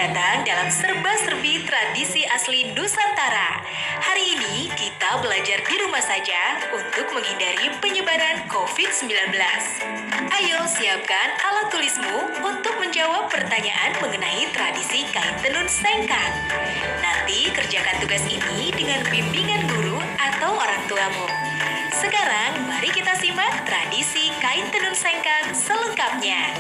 datang dalam serba-serbi tradisi asli Nusantara. Hari ini kita belajar di rumah saja untuk menghindari penyebaran COVID-19. Ayo siapkan alat tulismu untuk menjawab pertanyaan mengenai tradisi kain tenun sengkang. Nanti kerjakan tugas ini dengan bimbingan guru atau orang tuamu. Sekarang mari kita simak tradisi kain tenun sengkang selengkapnya.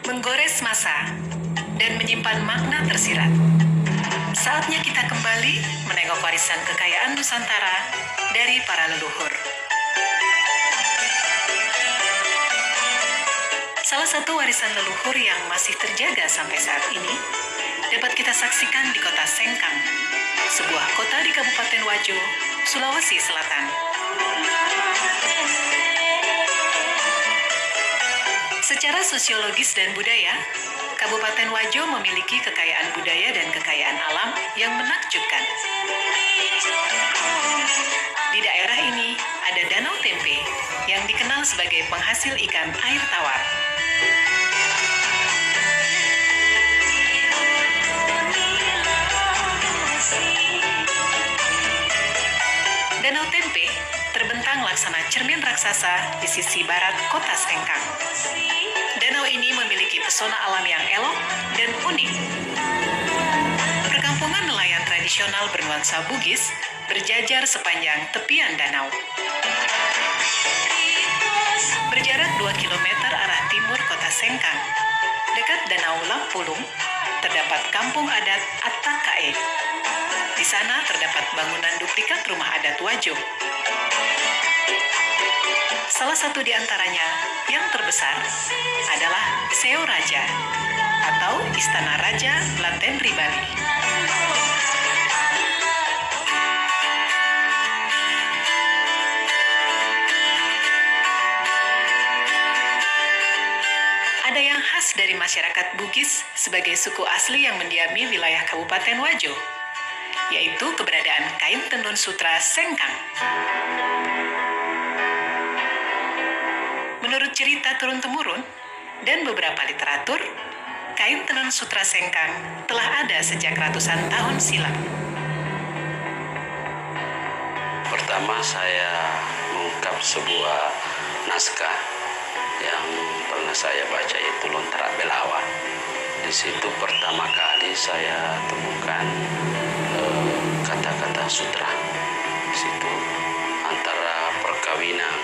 Menggores masa dan menyimpan makna tersirat. Saatnya kita kembali menengok warisan kekayaan Nusantara dari para leluhur. Salah satu warisan leluhur yang masih terjaga sampai saat ini dapat kita saksikan di kota Sengkang, sebuah kota di Kabupaten Wajo, Sulawesi Selatan. Secara sosiologis dan budaya, Kabupaten Wajo memiliki kekayaan budaya dan kekayaan alam yang menakjubkan. Di daerah ini ada Danau Tempe yang dikenal sebagai penghasil ikan air tawar. Danau Tempe terbentang laksana cermin raksasa di sisi barat kota Sengkang. Danau ini memiliki pesona alam yang elok dan unik. Perkampungan nelayan tradisional bernuansa Bugis berjajar sepanjang tepian danau. Berjarak 2 km arah timur kota Sengkang, dekat Danau Lampulung, terdapat kampung adat Attakae. Di sana terdapat bangunan duplikat rumah adat Wajo. Salah satu di antaranya yang terbesar adalah Seo Raja atau Istana Raja Latenri Bali. Ada yang khas dari masyarakat Bugis sebagai suku asli yang mendiami wilayah Kabupaten Wajo, yaitu keberadaan kain tenun sutra Sengkang. Menurut cerita turun-temurun dan beberapa literatur, kain tenun sutra Sengkang telah ada sejak ratusan tahun silam. Pertama saya mengungkap sebuah naskah yang pernah saya baca, yaitu Lontara Belawa. Di situ pertama kali saya temukan kata-kata sutra. Di situ antara perkawinan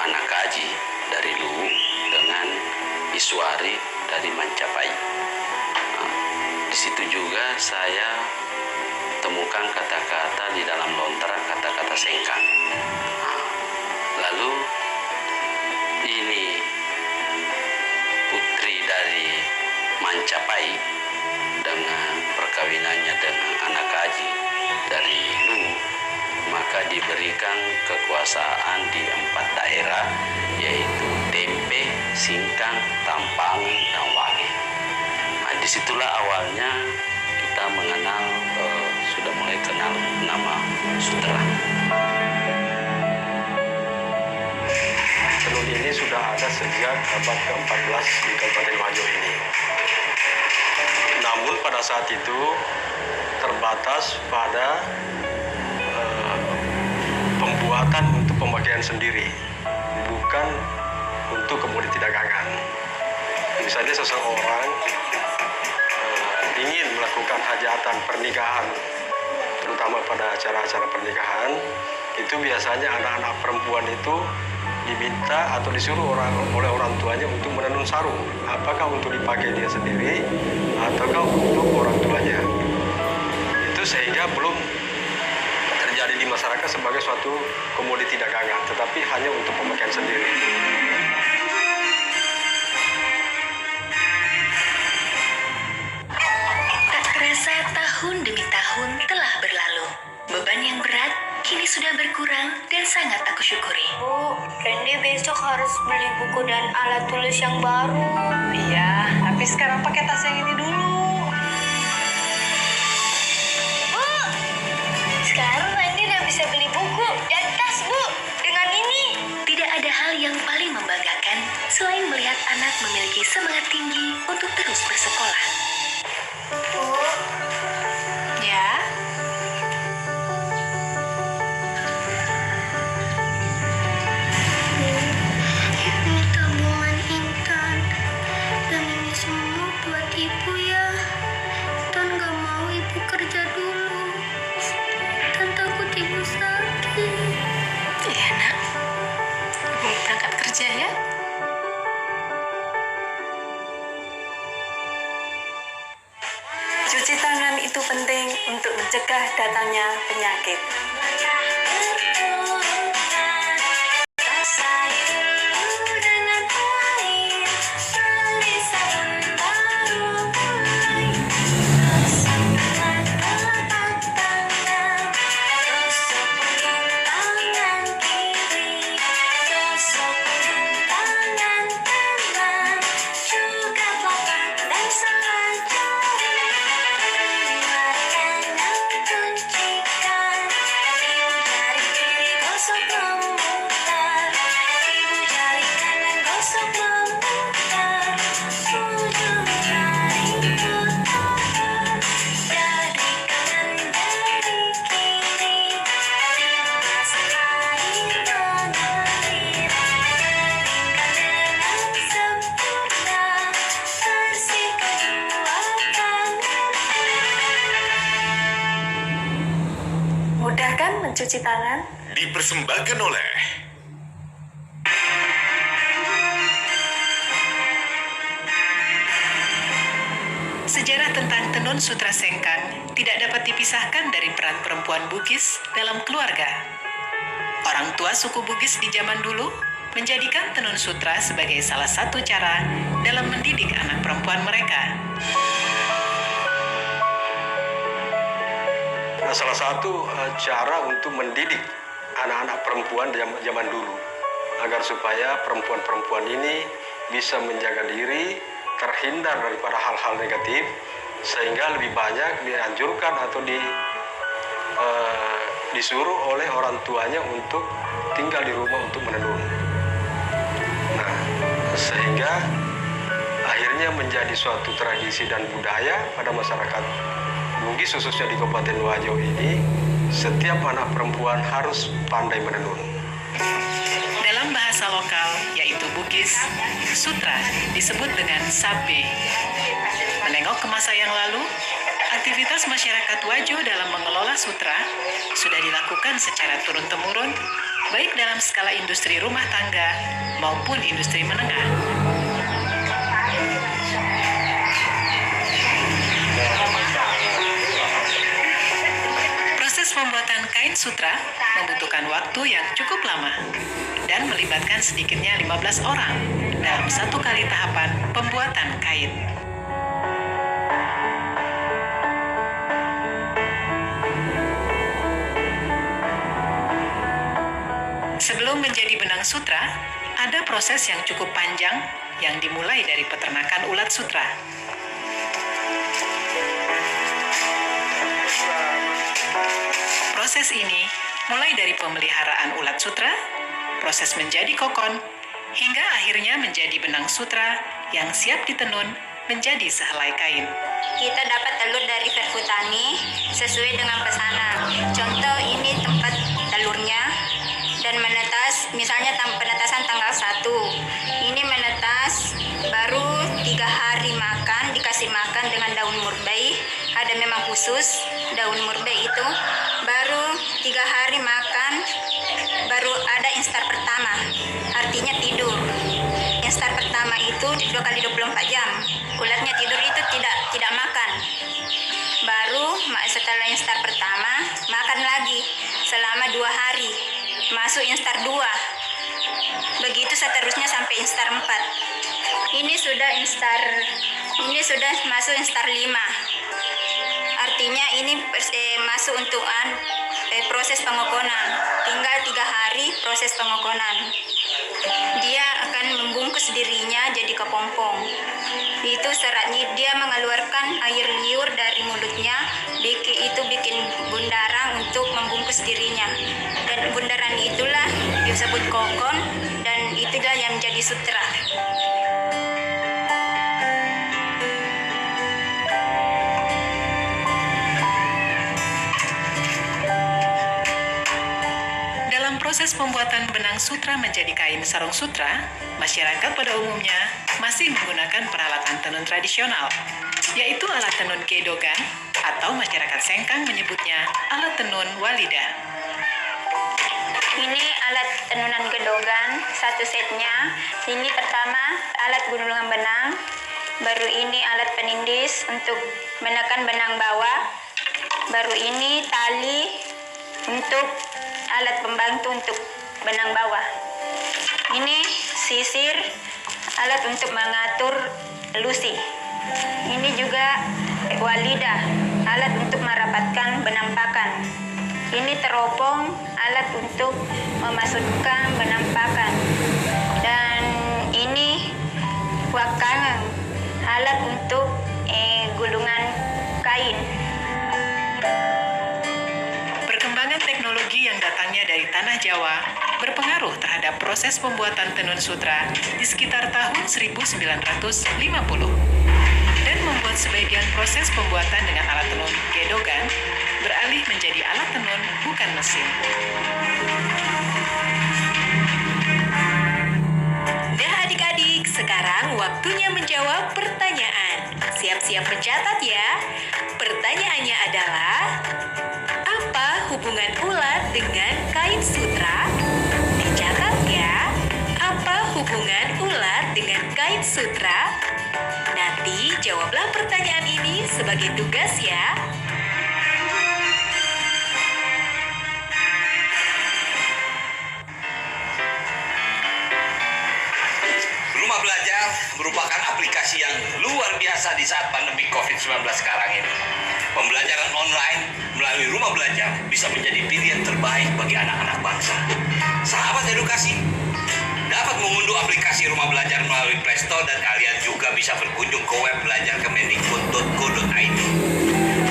anak kaji dari Luwu dengan Iswari dari Mancapai. Di situ juga saya temukan kata-kata di dalam lontara, kata-kata Sengkang. Lalu ini putri dari Mancapai dengan perkawinannya dengan anak kaji dari Luwu, maka diberikan kekuasaan di 4 daerah, yaitu Tempe, Singkang, Tampangi, dan Wangi. Nah, disitulah awalnya kita mengenal, sudah mulai kenal nama sutra. Tenun ini sudah ada sejak abad ke-14 di Kabupaten Wajo ini. Namun pada saat itu terbatas pada pembuatan untuk pemakaian sendiri, bukan untuk kemudian dagangan. Misalnya seseorang ingin melakukan hajatan pernikahan, terutama pada acara-acara pernikahan, itu biasanya anak-anak perempuan itu diminta atau disuruh oleh orang tuanya untuk menenun sarung, apakah untuk dipakai dia sendiri ataukah untuk orang tuanya. Itu sehingga belum terjadi di masyarakat sebagai suatu komoditi dagangan, tetapi hanya untuk pemakaian sendiri. Tak terasa tahun demi tahun telah berlalu. Beban yang berat kini sudah berkurang dan sangat aku syukuri. Bu, Randy besok harus beli buku dan alat tulis yang baru. Iya, tapi sekarang pakai tas yang ini dulu. Bu, sekarang Randy udah bisa beli buku dan tas, Bu. Dengan ini. Tidak ada hal yang paling membanggakan selain melihat anak memiliki semangat tinggi untuk terus bersekolah. Bu, Ya, ini tabungan Intan. Dan ini semua buat Ibu ya. Intan gak mau Ibu kerja dulu. Intan takut Ibu sakit. Iya nak, ibu berangkat kerja ya. cuci tangan itu penting untuk mencegah datangnya penyakit. Mudah kan mencuci tangan? Dipersembahkan oleh Sejarah tentang Tenun Sutra Sengkang tidak dapat dipisahkan dari peran perempuan Bugis dalam keluarga. Orang tua suku Bugis di zaman dulu menjadikan tenun sutra sebagai salah satu cara dalam mendidik anak perempuan mereka. Nah, salah satu cara untuk mendidik anak-anak perempuan zaman dulu agar supaya perempuan-perempuan ini bisa menjaga diri, terhindar daripada hal-hal negatif, sehingga lebih banyak dianjurkan atau disuruh oleh orang tuanya untuk tinggal di rumah untuk menenun. Nah, sehingga akhirnya menjadi suatu tradisi dan budaya pada masyarakat Bugis, khususnya di Kabupaten Wajo ini, setiap anak perempuan harus pandai menenun. Dalam bahasa lokal, yaitu Bugis, sutra disebut dengan sabe. Menengok ke masa yang lalu, aktivitas masyarakat Wajo dalam mengelola sutra sudah dilakukan secara turun-temurun, baik dalam skala industri rumah tangga maupun industri menengah. Proses pembuatan kain sutra membutuhkan waktu yang cukup lama dan melibatkan sedikitnya 15 orang dalam satu kali tahapan pembuatan kain. Sebelum menjadi benang sutra, ada proses yang cukup panjang yang dimulai dari peternakan ulat sutra. Proses ini mulai dari pemeliharaan ulat sutra, proses menjadi kokon, hingga akhirnya menjadi benang sutra yang siap ditenun menjadi sehelai kain. Kita dapat telur dari perhutani sesuai dengan pesanan. Contoh ini tempat telurnya dan menetas, misalnya penetasan tanggal 1. Ini menetas baru 3 hari makan, dikasih makan dengan daun murbei. Ada memang khusus daun murbei itu. Baru 3 hari makan, baru ada instar pertama. Artinya tidur. Instar pertama itu 2 kali 24 jam. Ulatnya tidur itu tidak makan. Baru setelah instar pertama makan lagi selama 2 hari, masuk instar 2. Begitu seterusnya sampai instar 4. Ini sudah masuk instar 5. Artinya ini masuk untuk proses pengokonan. Tinggal 3 hari proses pengokonan. Dia akan membungkus dirinya jadi kepompong. Itu seratnya, dia mengeluarkan air liur dari mulutnya. Itu bikin bundaran untuk membungkus dirinya. Dan bundaran itulah disebut kokon, dan itulah yang menjadi sutra. Proses pembuatan benang sutra menjadi kain sarung sutra, masyarakat pada umumnya masih menggunakan peralatan tenun tradisional, yaitu alat tenun gedogan atau masyarakat Sengkang menyebutnya alat tenun walida. Ini alat tenunan gedogan, 1 setnya. Ini pertama alat gulungan benang, baru ini alat penindis untuk menekan benang bawah, baru ini tali untuk alat pembantu untuk benang bawah. Ini sisir, alat untuk mengatur lusi. Ini juga walida, alat untuk merapatkan benang pakan. Ini teropong, alat untuk memasukkan benang pakan. Dan ini wakangan, alat untuk gulungan kain. Teknologi yang datangnya dari tanah Jawa berpengaruh terhadap proses pembuatan tenun sutra di sekitar tahun 1950 dan membuat sebagian proses pembuatan dengan alat tenun gedogan beralih menjadi alat tenun bukan mesin. Nah adik-adik, sekarang waktunya menjawab pertanyaan. Siap-siap mencatat ya. Pertanyaannya adalah, apa hubungan ulat dengan kain sutra? Dicatat ya. Apa hubungan ulat dengan kain sutra? Nanti jawablah pertanyaan ini sebagai tugas ya. Rumah Belajar merupakan aplikasi yang luar biasa di saat pandemi COVID-19 sekarang ini. Pembelajaran online melalui Rumah Belajar bisa menjadi pilihan terbaik bagi anak-anak bangsa. Sahabat edukasi, dapat mengunduh aplikasi Rumah Belajar melalui Play Store dan kalian juga bisa berkunjung ke web belajarkemendikbud.go.id.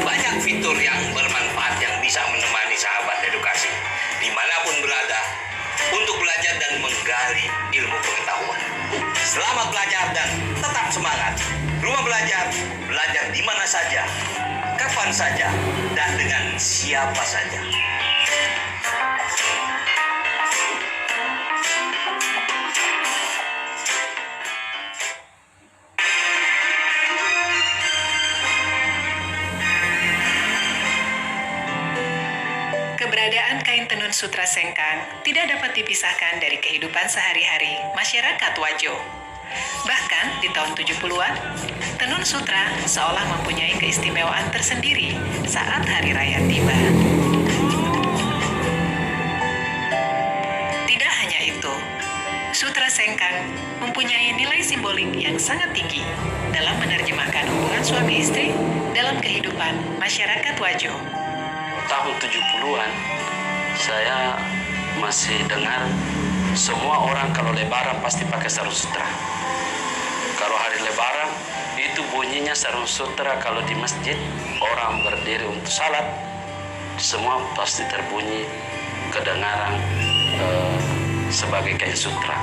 Banyak fitur yang bermanfaat yang bisa menemani sahabat edukasi dimanapun berada untuk belajar dan menggali ilmu pengetahuan. Selamat belajar dan tetap semangat. Rumah Belajar, belajar di mana saja, kapan saja, dan dengan siapa saja. Keberadaan kain tenun sutra Sengkang tidak dapat dipisahkan dari kehidupan sehari-hari masyarakat Wajo. Bahkan di tahun 70-an, tenun sutra seolah mempunyai keistimewaan tersendiri saat hari raya tiba. Tidak hanya itu, sutra Sengkang mempunyai nilai simbolik yang sangat tinggi dalam menerjemahkan hubungan suami istri dalam kehidupan masyarakat Wajo. Tahun 70-an saya masih dengar semua orang kalau lebaran pasti pakai sarung sutra. Kalau hari lebaran itu bunyinya sarung sutra. Kalau di masjid orang berdiri untuk salat, semua pasti terbunyi kedengaran sebagai kain sutra.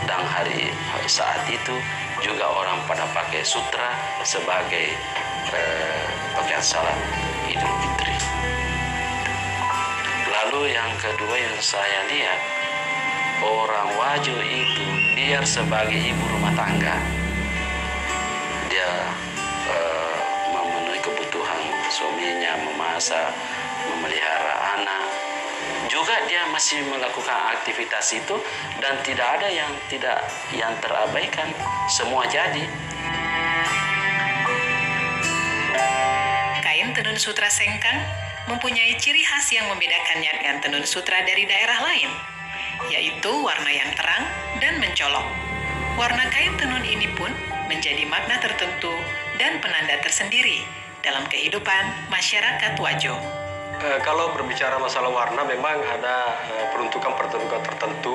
Dan hari saat itu juga orang pada pakai sutra sebagai pakaian salat Idul Fitri. Lalu yang kedua yang saya lihat, orang Wajo itu biar sebagai ibu rumah tangga, dia memenuhi kebutuhan suaminya, memasak, memelihara anak. Juga dia masih melakukan aktivitas itu dan tidak ada yang terabaikan, semua jadi. Kain tenun sutra Sengkang mempunyai ciri khas yang membedakannya dengan tenun sutra dari daerah lain, yaitu warna yang terang dan mencolok. Warna kain tenun ini pun menjadi makna tertentu dan penanda tersendiri dalam kehidupan masyarakat Wajo. Kalau berbicara masalah warna, memang ada peruntukan-peruntukan tertentu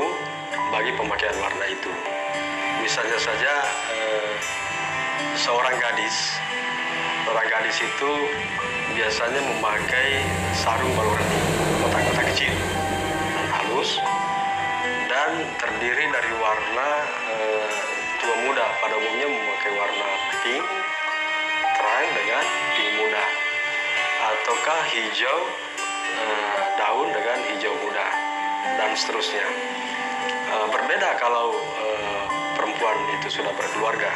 bagi pemakaian warna itu. Misalnya saja seorang gadis itu biasanya memakai sarung balurani, kotak-kotak kecil dan halus, dan terdiri dari warna tua muda. Pada umumnya memakai warna pink terang dengan pink muda, ataukah hijau daun dengan hijau muda, dan seterusnya. Berbeda kalau perempuan itu sudah berkeluarga,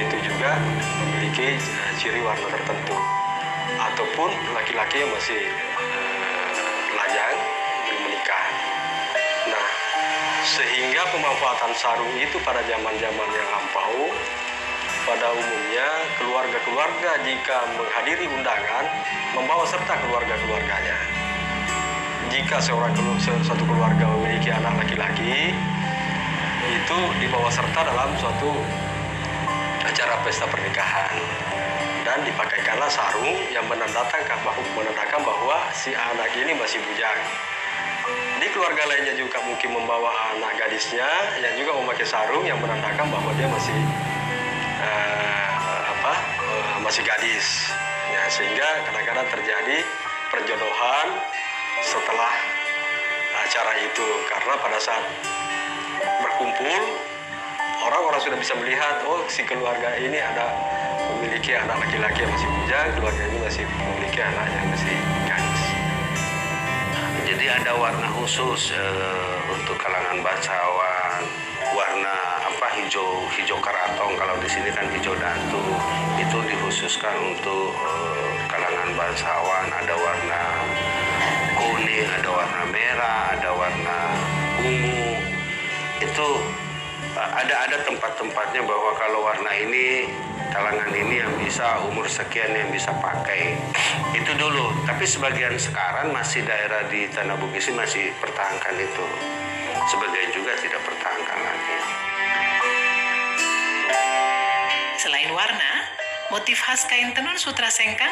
itu juga memiliki ciri warna tertentu, ataupun laki-laki yang masih lajang belum menikah. Nah, sehingga pemanfaatan sarung itu pada zaman-zaman yang lampau, pada umumnya keluarga-keluarga jika menghadiri undangan membawa serta keluarga-keluarganya. Jika satu keluarga memiliki anak laki-laki, itu dibawa serta dalam suatu acara pesta pernikahan, dan dipakaikanlah sarung yang menandakan bahwa si anak ini masih bujang. Di keluarga lainnya juga mungkin membawa anak gadisnya yang juga memakai sarung yang menandakan bahwa dia masih masih gadis, ya, sehingga kadang-kadang terjadi perjodohan setelah acara itu, karena pada saat berkumpul orang-orang sudah bisa melihat, oh, si keluarga ini memiliki anak laki-laki yang masih bujang, keluarga ini masih memiliki anak yang masih gadis. Jadi ada warna khusus untuk kalangan bangsawan, warna hijau karatong, kalau di sini kan hijau datu, itu dikhususkan untuk kalangan bangsawan. Ada warna kuning, ada warna merah, ada warna ungu. Itu ada tempat-tempatnya bahwa kalau warna ini kalangan ini yang bisa, umur sekian yang bisa pakai. Itu dulu, tapi sebagian sekarang masih daerah di Tanah Bugis masih pertahankan itu, sebagian juga tidak pertahankan lagi. Selain warna, motif khas kain tenun sutra sengkang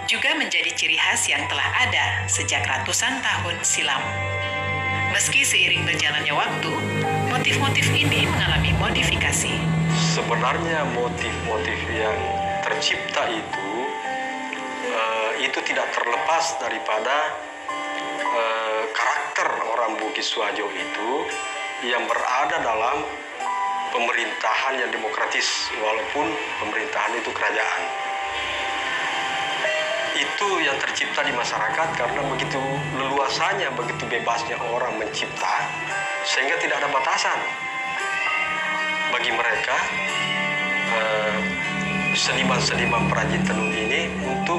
juga menjadi ciri khas yang telah ada sejak ratusan tahun silam. Meski seiring berjalannya waktu, motif-motif ini mengalami modifikasi. Sebenarnya motif-motif yang tercipta itu tidak terlepas daripada karakter orang Bugis Wajo itu yang berada dalam pemerintahan yang demokratis, walaupun pemerintahan itu kerajaan. Itu yang tercipta di masyarakat karena begitu leluasanya, begitu bebasnya orang mencipta, sehingga tidak ada batasan bagi mereka seniman-seniman perajin tenun ini untuk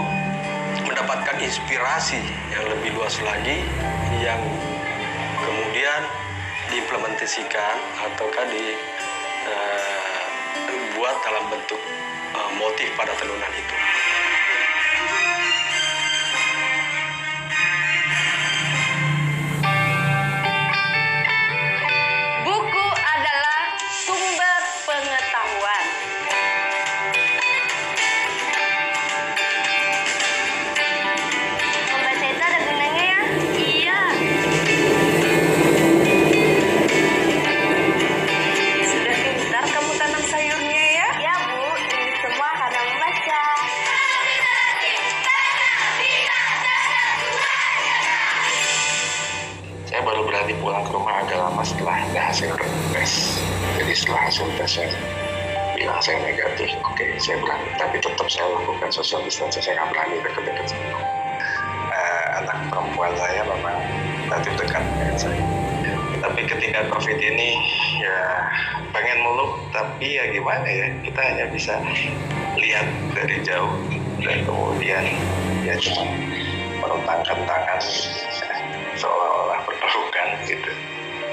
mendapatkan inspirasi yang lebih luas lagi, yang kemudian diimplementasikan ataukah dibuat dalam bentuk motif pada tenunan itu. Buku adalah sumber pengetahuan. Membaca itu ada gunanya ya? Iya. Sudah pintar kamu tanam sayurnya ya? Ya Bu, ini semua karena membaca. Saya baru berani pulang ke rumah agak lama setelah ada hasil tes. Jadi setelah hasil tesnya bilang saya negatif, oke, saya berani. Tapi tetap saya lakukan social distancing, saya nggak berani dekat-dekat sama anak perempuan saya, memang relatif dekat dengan saya. Tapi ketika COVID ini ya pengen meluk, tapi ya gimana ya, kita hanya bisa lihat dari jauh dan kemudian ya cuma merentangkan tangan seolah-olah berpelukan gitu.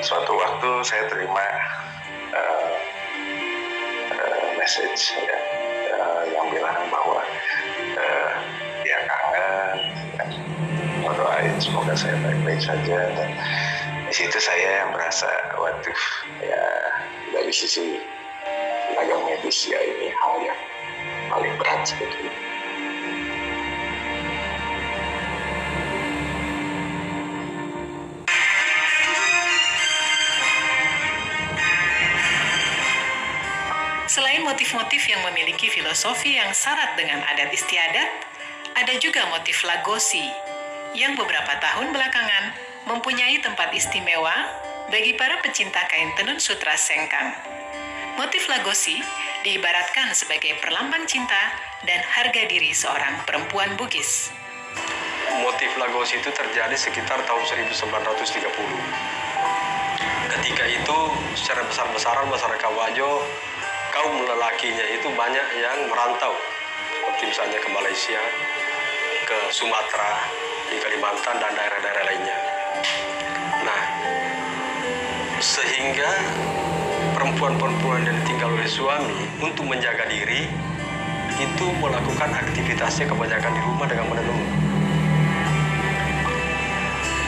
Suatu waktu saya terima message ya, yang bilang bahwa dia kangen, doain semoga saya baik-baik saja. Dan di situ saya yang merasa, waduh, ya dari sisi tenaga medis ya ini hal yang paling berat sebetulnya. Selain motif-motif yang memiliki filosofi yang syarat dengan adat istiadat, ada juga motif Lagosi yang beberapa tahun belakangan mempunyai tempat istimewa bagi para pecinta kain tenun sutra sengkang. Motif Lagosi diibaratkan sebagai perlambang cinta dan harga diri seorang perempuan Bugis. Motif Lagosi itu terjadi sekitar tahun 1930. Ketika itu secara besar-besaran masyarakat Wajo, kaum lelakinya itu banyak yang merantau, seperti misalnya ke Malaysia, ke Sumatera, di Kalimantan, dan daerah-daerah lainnya. Nah, sehingga perempuan-perempuan yang ditinggal oleh suami untuk menjaga diri, itu melakukan aktivitasnya kebanyakan di rumah dengan menenun.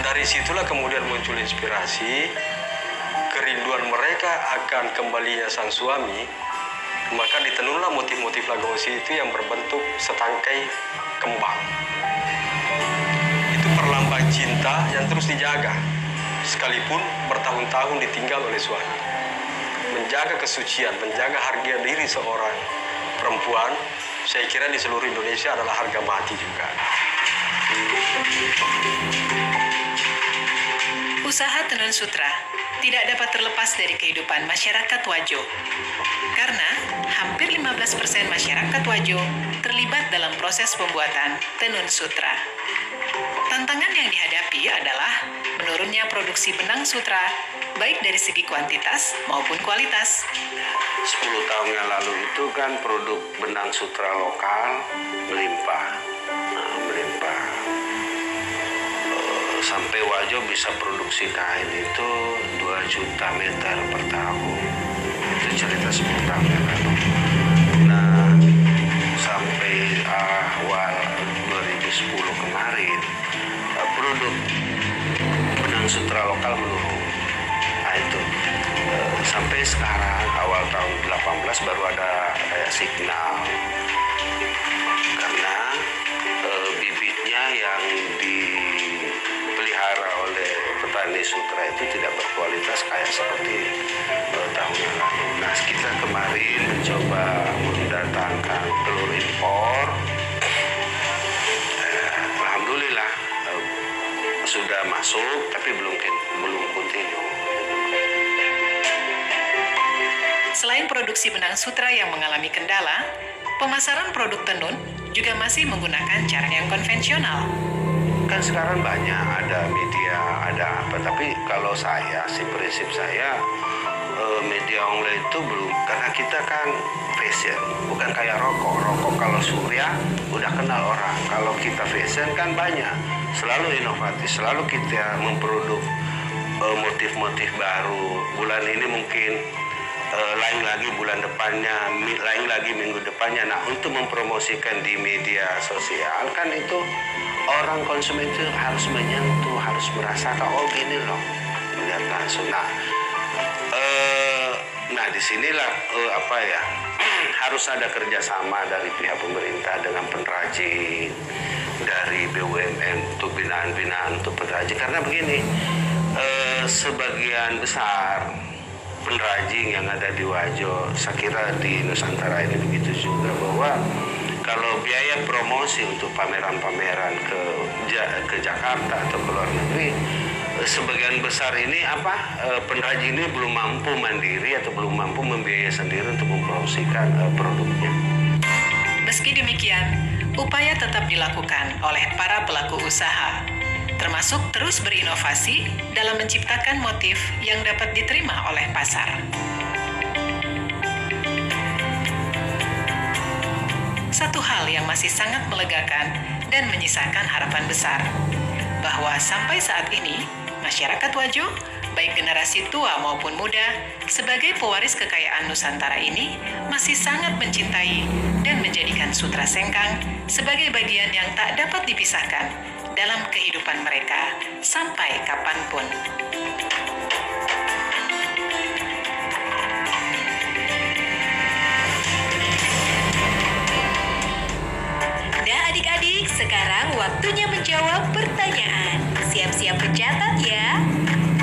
Dari situlah kemudian muncul inspirasi, kerinduan mereka akan kembalinya sang suami, maka ditenunlah motif-motif Lagosi itu yang berbentuk setangkai kembang. Itu perlambang cinta yang terus dijaga, sekalipun bertahun-tahun ditinggal oleh suami. Menjaga kesucian, menjaga harga diri seorang perempuan, saya kira di seluruh Indonesia adalah harga mati juga. Usaha tenun sutra tidak dapat terlepas dari kehidupan masyarakat Wajo, karena hampir 15% masyarakat Wajo terlibat dalam proses pembuatan tenun sutra. Tantangan yang dihadapi adalah menurunnya produksi benang sutra, baik dari segi kuantitas maupun kualitas. 10 tahun yang lalu itu kan produk benang sutra lokal melimpah. Sampai Wajo bisa produksi kain itu 2 juta meter per tahun. Itu cerita 10 tahun yang lalu. Nah, sampai awal 2010 kemarin, produk benang sutra lokal menurun. Nah itu, sampai sekarang awal tahun 18 baru ada kayak signal. Karena bibitnya yang dipelihara oleh petani sutra itu tidak berkualitas kayak seperti tahun yang lalu. Nah, kita kemarin mencoba mendatangkan telur impor. Alhamdulillah sudah masuk, tapi belum kontinu. Selain produksi benang sutra yang mengalami kendala, pemasaran produk tenun juga masih menggunakan cara yang konvensional. Kan sekarang banyak, ada media, ada apa. Tapi kalau saya, prinsip saya, media online itu belum. Karena kita kan fashion, bukan kayak rokok. Rokok kalau surya, udah kenal orang. Kalau kita fashion kan banyak. Selalu inovatif, selalu kita memproduk motif-motif baru. Bulan ini mungkin lain lagi bulan depannya, lain lagi minggu depannya. Nah, untuk mempromosikan di media sosial kan itu orang konsumen itu harus menyentuh, harus merasakan, oh gini loh, melihat langsung. Nah disinilah harus ada kerjasama dari pihak pemerintah dengan pengrajin, dari BUMN untuk binaan-binaan untuk pengrajin. Karena begini, sebagian besar pengrajin yang ada di Wajo, saya kira di Nusantara ini begitu juga, bahwa kalau biaya promosi untuk pameran-pameran ke Jakarta atau ke luar negeri, sebagian besar ini pengrajin ini belum mampu mandiri atau belum mampu membiayai sendiri untuk mempromosikan produknya. Meski demikian, upaya tetap dilakukan oleh para pelaku usaha, termasuk terus berinovasi dalam menciptakan motif yang dapat diterima oleh pasar. Satu hal yang masih sangat melegakan dan menyisakan harapan besar, bahwa sampai saat ini, masyarakat Wajo, baik generasi tua maupun muda, sebagai pewaris kekayaan Nusantara ini, masih sangat mencintai dan menjadikan sutra sengkang sebagai bagian yang tak dapat dipisahkan dalam kehidupan mereka sampai kapanpun. Nah adik-adik, sekarang waktunya menjawab pertanyaan. Siap-siap mencatat ya.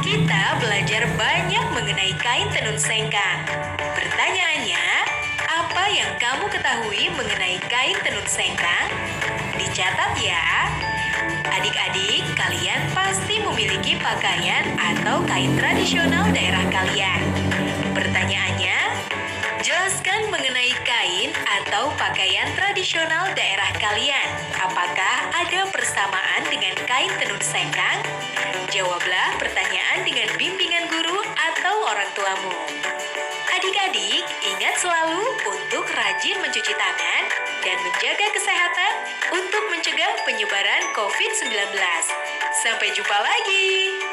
Kita belajar banyak mengenai kain tenun sengkang. Pertanyaannya, apa yang kamu ketahui mengenai kain tenun sengkang? Dicatat ya. Adik-adik, kalian pasti memiliki pakaian atau kain tradisional daerah kalian. Pertanyaannya, jelaskan mengenai kain atau pakaian tradisional daerah kalian. Apakah ada persamaan dengan kain tenun sengkang? Jawablah pertanyaan dengan bimbingan guru atau orang tuamu. Adik-adik, ingat selalu untuk rajin mencuci tangan dan menjaga kesehatan untuk mencegah penyebaran COVID-19. Sampai jumpa lagi.